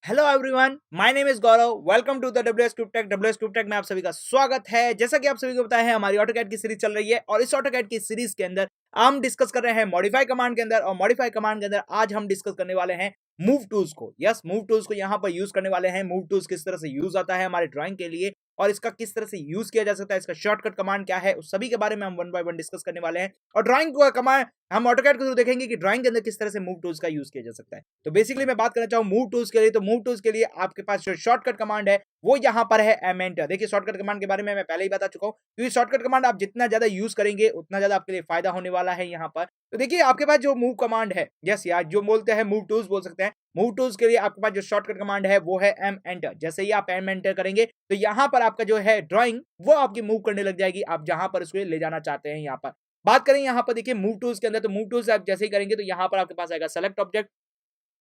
Hello everyone, my name is Gaurav. Welcome to the WsCube Tech। WsCube Tech में आप सभी का स्वागत है। जैसा कि आप सभी को पता है, हमारी AutoCAD की सीरीज चल रही है और इस AutoCAD की सीरीज के अंदर हम डिस्कस कर रहे हैं मॉडिफाई कमांड के अंदर। और मॉडिफाई कमांड के अंदर आज हम डिस्कस करने वाले हैं मूव टूल्स को। यस, मूव टूल्स को यहाँ पर यूज करने वाले हैं। मूव टूल्स किस तरह से यूज आता है हमारे ड्राइंग के लिए और इसका किस तरह से यूज किया जा सकता है, इसका शॉर्टकट कमांड क्या है, उस सभी के बारे में हम वन बाय वन डिस्कस करने वाले हैं। और ड्राइंग का कमांड हम AutoCAD के थ्रू देखेंगे कि ड्राइंग के अंदर किस तरह से मूव टूल्स का यूज किया जा सकता है। तो बेसिकली मैं बात करना चाहूँ मूव टूल्स के लिए, तो मूव टूल्स के लिए आपके पास जो शॉर्टकट कमांड है वो यहाँ पर है एम एंटर। देखिए, शॉर्टकट कमांड के बारे में मैं पहले ही बता चुका हूँ, क्योंकि शॉर्टकट कमांड आप जितना ज्यादा यूज करेंगे उतना ज्यादा आपके लिए फायदा होने वाला है यहाँ पर। तो देखिए, आपके पास जो मूव कमांड है, यस यार, जो बोलते हैं मूव टूल्स बोल सकते हैं। मूव टूल्स के लिए आपके पास जो शॉर्टकट कमांड है वो है एम एंटर। जैसे ही आप एम एंटर करेंगे तो यहाँ पर आपका जो है ड्राइंग वो आपकी मूव करने लग जाएगी, आप जहां पर उसको ले जाना चाहते हैं। यहाँ पर बात करें, यहाँ पर देखिए मूव टूल्स के अंदर, तो मूव टूल्स आप जैसे ही करेंगे तो यहाँ पर आपके पास आएगा सेलेक्ट ऑब्जेक्ट।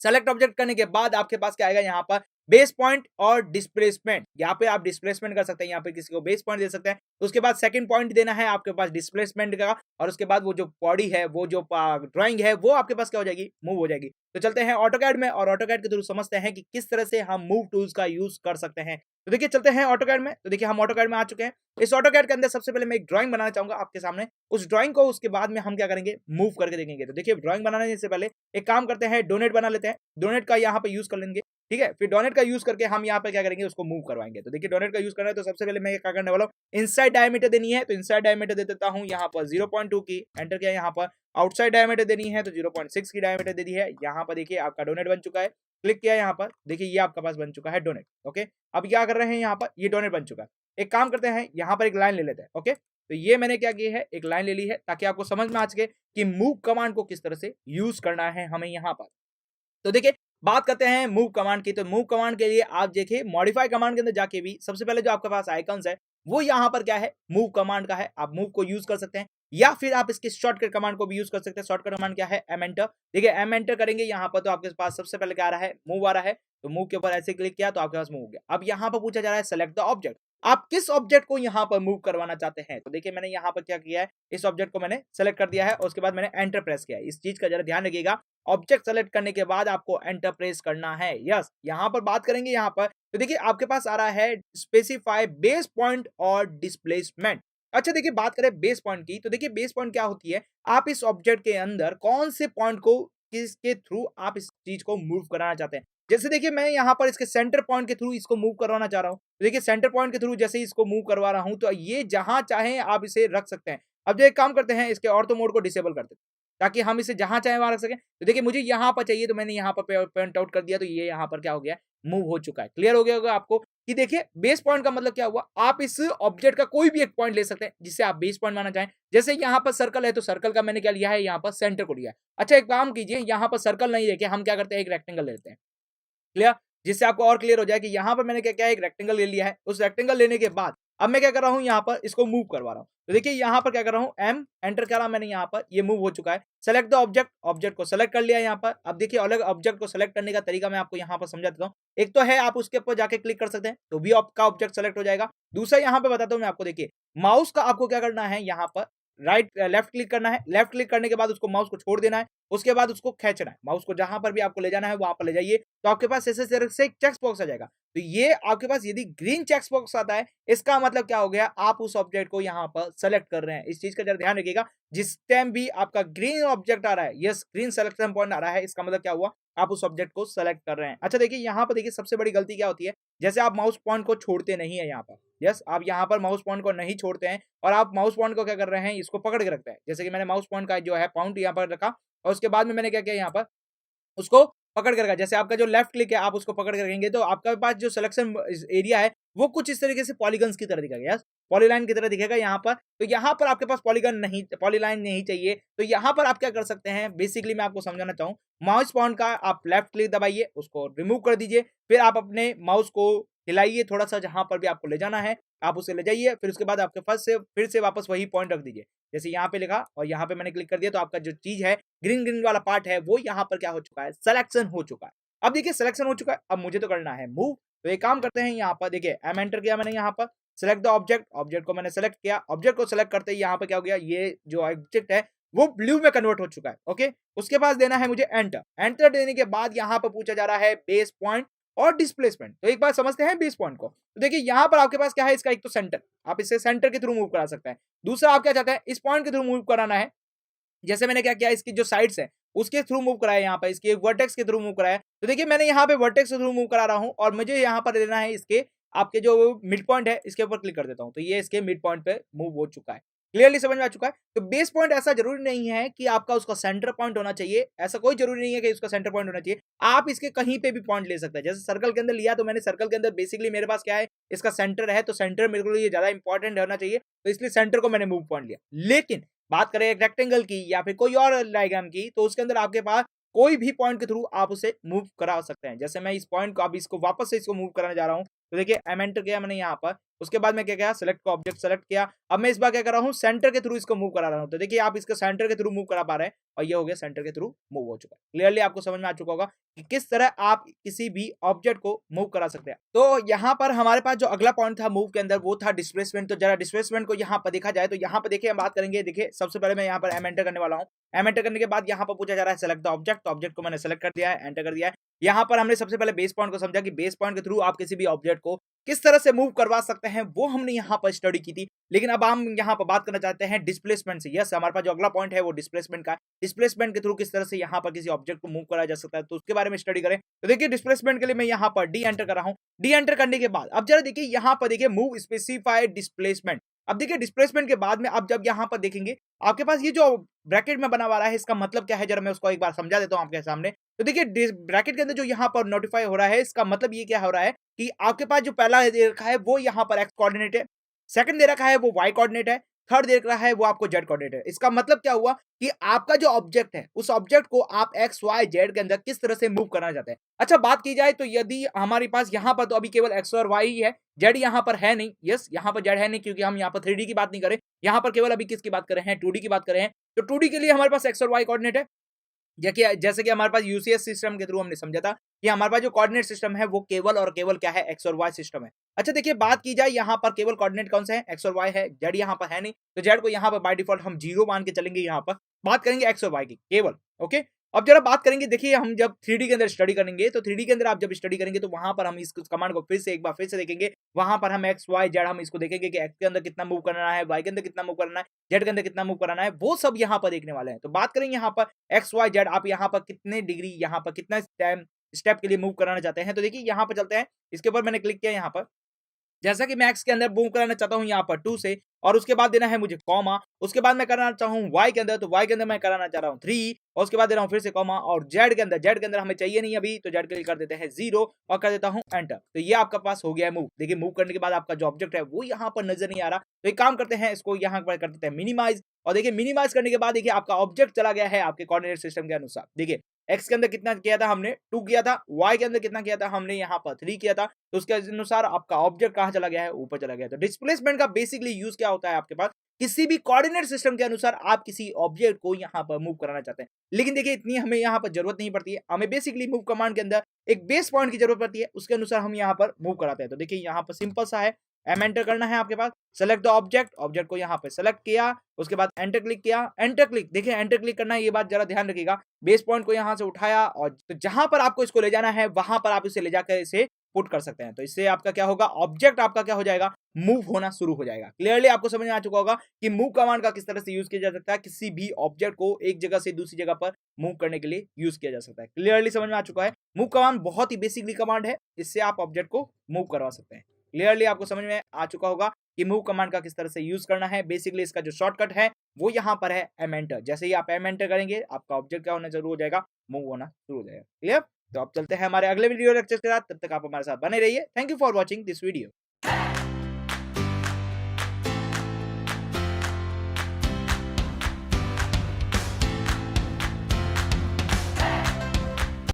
सेलेक्ट ऑब्जेक्ट करने के बाद आपके पास क्या आएगा, यहाँ पर बेस पॉइंट और डिस्प्लेसमेंट। यहाँ पे आप डिस्प्लेसमेंट कर सकते हैं, यहाँ पे किसी को बेस पॉइंट दे सकते हैं। उसके बाद सेकंड पॉइंट देना है आपके पास डिस्प्लेसमेंट का, और उसके बाद वो जो बॉडी है, वो जो ड्राइंग है, वो आपके पास क्या हो जाएगी, मूव हो जाएगी। तो चलते हैं AutoCAD में और AutoCAD के थ्रू समझते हैं कि किस तरह से हम मूव टूल्स का यूज कर सकते हैं। तो देखिए, चलते हैं AutoCAD में। तो देखिए, हम AutoCAD में आ चुके हैं। इस AutoCAD के अंदर सबसे पहले मैं एक ड्राइंग बनाना चाहूंगा आपके सामने। उस ड्राइंग को उसके बाद में हम क्या करेंगे, मूव करके देखेंगे। तो देखिए, ड्राइंग बनाने से पहले एक काम करते हैं, डोनेट बना लेते हैं। डोनेट का यहाँ पे यूज कर लेंगे, ठीक है। फिर डोनेट का यूज करके हम यहाँ पे क्या करेंगे, उसको मूव करवाएंगे। तो देखिए, डोनेट का यूज करना है तो सबसे पहले मैं क्या करने वाला हूँ, इनसाइड डायमीटर देनी है। तो इनसाइड डायमीटर दे देता हूँ यहाँ पर 0.2 की, एंटर किया। यहाँ पर आउटसाइड डायमीटर देनी है तो 0.6 की डायमीटर दे दी है। यहाँ पर देखिए आपका डोनेट बन चुका है। क्लिक किया यहाँ पर, देखिए ये आपका पास बन चुका है डोनेट। ओके, अब क्या कर रहे हैं, यहाँ पर ये डोनेट बन चुका है। एक काम करते हैं, यहाँ पर एक लाइन ले लेते हैं। ओके, तो ये मैंने क्या किया है, एक लाइन ले ली है ताकि आपको समझ में आ सके कि मूव कमांड को किस तरह से यूज करना है हमें यहाँ पर। तो देखिए, बात करते हैं मूव कमांड की। तो मूव कमांड के लिए आप देखिए मॉडिफाई कमांड के अंदर जाके भी सबसे पहले जो आपके पास आइकन्स है वो यहाँ पर क्या है, मूव कमांड का है। आप मूव को यूज कर सकते हैं या फिर आप इसके शॉर्टकट कमांड को भी यूज कर सकते हैं। शॉर्टकट कमांड क्या है, एम एंटर। देखिए, एम एंटर करेंगे यहाँ पर तो आपके पास सबसे पहले क्या आ रहा है, मूव आ रहा है। तो मूव के ऊपर ऐसे क्लिक किया तो आपके पास मूव हो गया। अब यहाँ पर पूछा जा रहा है सेलेक्ट द ऑब्जेक्ट, आप किस ऑब्जेक्ट को यहाँ पर मूव करवाना चाहते हैं। तो देखिए, मैंने यहाँ पर क्या किया है, इस ऑब्जेक्ट को मैंने सेलेक्ट कर दिया है और उसके बाद मैंने एंटर प्रेस किया है। इस चीज का जरा ध्यान रखिएगा, ऑब्जेक्ट सेलेक्ट करने के बाद आपको एंटर प्रेस करना है। यस, यहाँ पर बात करेंगे यहाँ पर, तो देखिए आपके पास आ रहा है स्पेसिफाई बेस पॉइंट और डिस्प्लेसमेंट। अच्छा, देखिए बात करें बेस पॉइंट की, तो देखिए बेस पॉइंट क्या होती है, आप इस ऑब्जेक्ट के अंदर कौन से पॉइंट को, किसके थ्रू आप इस चीज को मूव कराना चाहते हैं। जैसे देखिए, मैं यहाँ पर इसके सेंटर पॉइंट के थ्रू इसको मूव करवाना चाह रहा हूँ। तो देखिए, सेंटर पॉइंट के थ्रू जैसे ही इसको मूव करवा रहा हूँ तो ये जहां चाहे आप इसे रख सकते हैं। अब जो एक काम करते हैं, इसके ऑर्थो मोड को डिसेबल कर देते हैं ताकि हम इसे जहां चाहे वहां रख सकें। तो देखिए, मुझे यहाँ पर चाहिए तो मैंने यहाँ पर पॉइंट आउट कर दिया, तो ये यहाँ पर क्या हो गया, मूव हो चुका है। क्लियर हो गया होगा आपको कि देखिए बेस पॉइंट का मतलब क्या हुआ, आप इस ऑब्जेक्ट का कोई भी एक पॉइंट ले सकते हैं जिसे आप बेस पॉइंट मानना चाहें। जैसे यहाँ पर सर्कल है तो सर्कल का मैंने क्या लिया है, यहाँ पर सेंटर को लिया है। अच्छा, एक काम कीजिए, यहाँ पर सर्कल नहीं लेके हम क्या करते हैं, एक रेक्टेंगल ले लेते हैं। क्लियर, जिससे आपको और क्लियर हो जाए कि यहाँ पर मैंने क्या किया, एक रेक्टेंगल ले लिया है। उस रेक्टेंगल लेने के बाद अब मैं क्या कर रहा हूँ, यहाँ पर इसको मूव करवा रहा हूँ। तो देखिए, यहाँ पर क्या कर रहा हूँ, एम एंटर करा मैंने, यहाँ पर ये मूव हो चुका है। सेलेक्ट द ऑब्जेक्ट, ऑब्जेक्ट को सेलेक्ट कर लिया यहाँ पर। अब देखिए, अलग ऑब्जेक्ट को सेलेक्ट करने का तरीका मैं आपको यहाँ पर समझा देता हूँ। एक तो है आप उसके ऊपर जाके क्लिक कर सकते हैं तो भी आपका ऑब्जेक्ट सेलेक्ट हो जाएगा। दूसरा यहाँ पे बताता हूँ मैं आपको, देखिए माउस का आपको क्या करना है, यहाँ पर राइट लेफ्ट क्लिक करना है। लेफ्ट क्लिक करने के बाद उसको माउस को छोड़ देना है, उसके बाद उसको खींचना है। माउस को जहां पर भी आपको ले जाना है वहां पर ले जाइए, तो आपके पास ऐसे से एक चेक बॉक्स आ जाएगा। तो ये आपके पास यदि ग्रीन चेक बॉक्स आता है, इसका मतलब क्या हो गया, आप उस ऑब्जेक्ट को यहाँ पर सेलेक्ट कर रहे हैं। इस चीज का जरा ध्यान रखिएगा, जिस टाइम भी आपका ग्रीन ऑब्जेक्ट आ रहा है, यस ग्रीन सिलेक्शन पॉइंट आ रहा है, इसका मतलब क्या हुआ, आप उस ऑब्जेक्ट को सेलेक्ट कर रहे हैं। अच्छा, देखिए यहाँ पर देखिए सबसे बड़ी गलती क्या होती है, जैसे आप माउस पॉइंट को छोड़ते नहीं है यहाँ पर। यस, आप यहाँ पर माउस पॉइंट को नहीं छोड़ते हैं और आप माउस पॉइंट को क्या कर रहे हैं, इसको पकड़ के रखते हैं। जैसे कि मैंने माउस पॉइंट का जो है पॉइंट यहाँ पर रखा और उसके बाद में मैंने क्या किया, यहाँ पर उसको पकड़ के रखा। जैसे आपका जो लेफ्ट क्लिक है, आप उसको पकड़ के रखेंगे तो आपके पास जो सिलेक्शन एरिया है वो कुछ इस तरीके से पॉलीगन्स की तरह दिखेगा। यस, पॉलीलाइन की तरह दिखेगा यहाँ पर। तो यहाँ पर आपके पास पॉलीगन नहीं, पॉलीलाइन नहीं चाहिए, तो यहाँ पर आप क्या कर सकते हैं, बेसिकली मैं आपको समझाना चाहूँ, माउस पॉइंट का आप लेफ्ट क्लिक दबाइए, उसको रिमूव कर दीजिए, फिर आप अपने माउस को हिलाइए थोड़ा सा, जहां पर भी आपको ले जाना है आप उसे ले जाइए। फिर उसके बाद आपके पास से फिर से वापस वही पॉइंट रख दीजिए, जैसे यहाँ पे लिखा और यहाँ पे मैंने क्लिक कर दिया, तो आपका जो चीज है ग्रीन ग्रीन वाला पार्ट है वो यहाँ पर क्या हो चुका है, सिलेक्शन हो चुका है। अब देखिए सिलेक्शन हो चुका है, अब मुझे तो करना है मूव। तो एक काम करते हैं, यहाँ पर देखिए एम एंटर किया मैंने, यहाँ पर सेलेक्ट द ऑब्जेक्ट, ऑब्जेक्ट को मैंने सेलेक्ट किया। ऑब्जेक्ट को सेलेक्ट करते ही यहाँ पे क्या हो गया, ये जो ऑब्जेक्ट है वो ब्लू में कन्वर्ट हो चुका है। ओके, उसके बाद देना है मुझे एंटर। एंटर देने के बाद यहाँ पर पूछा जा रहा है बेस पॉइंट और डिस्प्लेसमेंट। तो एक बात समझते हैं बेस पॉइंट को। तो देखिए यहाँ पर आपके पास क्या है, इसका एक तो सेंटर, आप इसे सेंटर के थ्रू मूव करा सकते हैं। दूसरा आप क्या चाहते हैं, इस पॉइंट के थ्रू मूव कराना है। जैसे मैंने क्या किया, इसकी जो साइड्स है उसके थ्रू मूव कराया, यहाँ पर इसके वर्टेक्स के थ्रू मूव कराया। तो देखिए मैंने यहाँ पे वर्टेक्स के थ्रू मूव करा रहा हूँ और मुझे यहाँ पर लेना है इसके आपके जो मिड पॉइंट है, इसके ऊपर क्लिक कर देता हूँ। तो ये इसके मिड पॉइंट पे मूव हो चुका है। क्लियरली समझ में आ चुका है। तो बेस पॉइंट ऐसा जरूरी नहीं है कि आपका उसका सेंटर पॉइंट होना चाहिए, ऐसा कोई जरूरी नहीं है कि उसका सेंटर पॉइंट होना चाहिए। आप इसके कहीं पे भी पॉइंट ले सकते हैं। जैसे सर्कल के अंदर लिया तो मैंने सर्कल के अंदर बेसिकली मेरे पास क्या है, इसका सेंटर है, तो सेंटर मेरे को ये ज्यादा इंपॉर्टेंट होना चाहिए, तो इसलिए सेंटर को मैंने मूव पॉइंट लिया। लेकिन बात करें एक रेक्टेंगल की या फिर कोई और डायग्राम की, तो उसके अंदर आपके पास कोई भी पॉइंट के थ्रू आप उसे मूव करा सकते हैं। जैसे मैं इस पॉइंट को अब इसको वापस से इसको मूव कराने जा रहा हूं। तो देखिए एम एंटर किया मैंने यहाँ पर, उसके बाद मैं क्या किया, सिलेक्ट को ऑब्जेक्ट सेलेक्ट किया। अब मैं इस बार क्या कर रहा हूँ, सेंटर के थ्रू इसको मूव करा रहा हूँ। तो देखिए आप इसको सेंटर के थ्रू मूव करा पा रहे हैं और ये हो गया सेंटर के थ्रू मूव हो चुका है। क्लियरली आपको समझ में आ चुका होगा कि किस तरह आप किसी भी ऑब्जेक्ट को मूव करा सकते हैं। तो यहाँ पर हमारे पास जो अगला पॉइंट था मूव के अंदर, वो था डिस्प्लेसमेंट। तो जरा डिस्प्लेसमेंट को यहाँ पर देखा जाए तो यहाँ पर देखिए हम बात करेंगे। देखिए सबसे पहले मैं यहाँ पर एम एंटर करने वाला हूँ। एम एंटर करने के बाद यहाँ पर पूछा जा रहा है सेलेक्ट द ऑब्जेक्ट। तो ऑब्जेक्ट को मैंने सेलेक्ट कर दिया है, एंटर कर दिया है। यहाँ पर हमने सबसे पहले बेस पॉइंट को समझा कि बेस पॉइंट के थ्रू आप किसी भी ऑब्जेक्ट को किस तरह से मूव करवा सकते हैं, वो हमने यहाँ पर स्टडी की थी। लेकिन अब हम यहाँ पर बात करना चाहते हैं डिस्प्लेसमेंट से। यस, हमारे पास जो अगला पॉइंट है वो डिस्प्लेसमेंट का है। डिस्प्लेसमेंट के थ्रू किस तरह से यहाँ पर किसी ऑब्जेक्ट को मूव कराया जा सकता है, तो उसके बारे में स्टडी करें। तो देखिए डिस्प्लेसमेंट के लिए मैं यहाँ पर डी एंटर कर रहा हूँ। डी एंटर करने के बाद अब जरा देखिए यहाँ पर देखिए मूव स्पेसिफाइड डिस्प्लेसमेंट। अब देखिए डिस्प्लेसमेंट के बाद में अब जब यहाँ पर देखेंगे आपके पास ये जो ब्रैकेट में बना हुआ है, इसका मतलब क्या है, जरा मैं उसको एक बार समझा देता हूँ आपके सामने। तो देखिए ब्रैकेट के अंदर जो यहाँ पर नोटिफाई हो रहा है, इसका मतलब ये क्या हो रहा है कि आपके पास जो पहला दे रखा है वो यहाँ पर एक्स कोऑर्डिनेट है, सेकंड दे रखा है वो वाई कोऑर्डिनेट है, थर्ड दे रखा है वो आपको जेड कोऑर्डिनेट है। इसका मतलब क्या हुआ कि आपका जो ऑब्जेक्ट है उस ऑब्जेक्ट को आप एक्स वाई जेड के अंदर किस तरह से मूव करना चाहते हैं। अच्छा बात की जाए तो यदि हमारे पास यहाँ पर तो अभी केवल एक्स और वाई ही है, जेड यहाँ पर है नहीं। यस, यहाँ पर जेड है नहीं क्योंकि हम यहाँ पर 3D की बात नहीं करें, यहाँ पर केवल अभी किसकी बात कर रहे हैं, 2D की बात कर रहे हैं। तो 2D के लिए हमारे पास एक्स और वाई कोऑर्डिनेट है। जैसे कि हमारे पास यूसीएस सिस्टम के थ्रू हमने समझा था कि हमारे पास जो कोऑर्डिनेट सिस्टम है वो केवल और केवल क्या है, एक्स और वाई सिस्टम है। अच्छा देखिए बात की जाए यहाँ पर केवल कोऑर्डिनेट कौन से हैं, एक्स और वाई है, जेड यहाँ पर है नहीं। तो जेड को यहाँ पर बाय डिफॉल्ट हम 0 मान के चलेंगे। यहाँ पर बात करेंगे एक्स और वाई की केवल। ओके, अब जरा बात करेंगे, देखिए हम जब 3D के अंदर स्टडी करेंगे तो 3D के अंदर आप जब स्टडी करेंगे तो वहां पर हम इस कमांड को फिर से एक बार फिर से देखेंगे। वहां पर हम एक्स वाई जेड हम इसको देखेंगे कि एक्स के अंदर कितना मूव करना है, वाई के अंदर कितना मूव करना है, जेड के अंदर कितना मूव कराना है, वो सब यहाँ पर देखने वाले हैं। तो बात करेंगे यहाँ पर एक्स वाई जेड, आप यहाँ पर कितने डिग्री, यहाँ पर कितना टाइम स्टेप के लिए मूव कराना चाहते हैं। तो देखिए यहाँ पर चलते हैं, इसके ऊपर मैंने क्लिक किया। यहाँ पर जैसा कि मैं एक्स के अंदर मूव कराना चाहता हूँ यहाँ पर 2 से, और उसके बाद देना है मुझे कॉमा। उसके बाद मैं कराना चाहूँ वाई के अंदर, तो वाई के अंदर मैं कराना चाह रहा हूँ 3, और उसके बाद दे रहा हूँ फिर से कॉमा। और जेड के अंदर हमें चाहिए नहीं अभी, तो जेड के लिए कर देते हैं 0 और कर देता हूँ एंटर। तो ये आपका पास हो गया है मूव। देखिए मूव करने के बाद आपका जो ऑब्जेक्ट है वो यहाँ पर नजर नहीं आ रहा। तो एक काम करते हैं, इसको यहाँ पर कर देते हैं मिनिमाइज। और देखिए मिनिमाइज करने के बाद देखिए आपका ऑब्जेक्ट चला गया है आपके कोऑर्डिनेट सिस्टम के अनुसार। देखिए एक्स के अंदर कितना किया था हमने, 2 किया था, वाई के अंदर कितना किया था हमने, यहाँ पर 3 किया था। तो उसके अनुसार आपका ऑब्जेक्ट कहाँ चला गया है, ऊपर चला गया। तो डिस्प्लेसमेंट का बेसिकली यूज क्या होता है आपके पास, किसी भी कोऑर्डिनेट सिस्टम के अनुसार आप किसी ऑब्जेक्ट को यहाँ पर मूव कराना चाहते हैं। लेकिन देखिए इतनी हमें यहाँ पर जरूरत नहीं पड़ती है, हमें बेसिकली मूव कमांड के अंदर एक बेस पॉइंट की जरूरत पड़ती है, उसके अनुसार हम यहाँ पर मूव कराते हैं। तो देखिए यहाँ पर सिंपल सा है, एम एंटर करना है आपके पास, सेलेक्ट द ऑब्जेक्ट, ऑब्जेक्ट को यहाँ पे सेलेक्ट किया, उसके बाद एंटर क्लिक किया, एंटर क्लिक। देखिए एंटर क्लिक करना है, ये बात जरा ध्यान रखिएगा। बेस पॉइंट को यहाँ से उठाया और तो जहां पर आपको इसको ले जाना है वहां पर आप इसे ले जाकर इसे पुट कर सकते हैं। तो इससे आपका क्या होगा, ऑब्जेक्ट आपका क्या हो जाएगा, मूव होना शुरू हो जाएगा। क्लियरली आपको समझ में आ चुका होगा कि मूव कमांड का किस तरह से यूज किया जा सकता है, किसी भी ऑब्जेक्ट को एक जगह से दूसरी जगह पर मूव करने के लिए यूज किया जा सकता है। क्लियरली समझ में आ चुका है। मूव कमांड बहुत ही बेसिकली कमांड है, इससे आप ऑब्जेक्ट को मूव करवा सकते हैं। क्लियरली आपको समझ में आ चुका होगा कि मूव कमांड का किस तरह से यूज करना है। बेसिकली इसका जो शॉर्टकट है वो यहाँ पर है एम एंटर। जैसे ही आप एम एंटर करेंगे आपका ऑब्जेक्ट क्या होना शुरू हो जाएगा, मूव होना शुरू हो जाएगा। क्लियर? तो अब चलते हैं हमारे अगले वीडियो लेक्चर के साथ, तब तक आप हमारे साथ बने रहिए। Thank you for watching this video.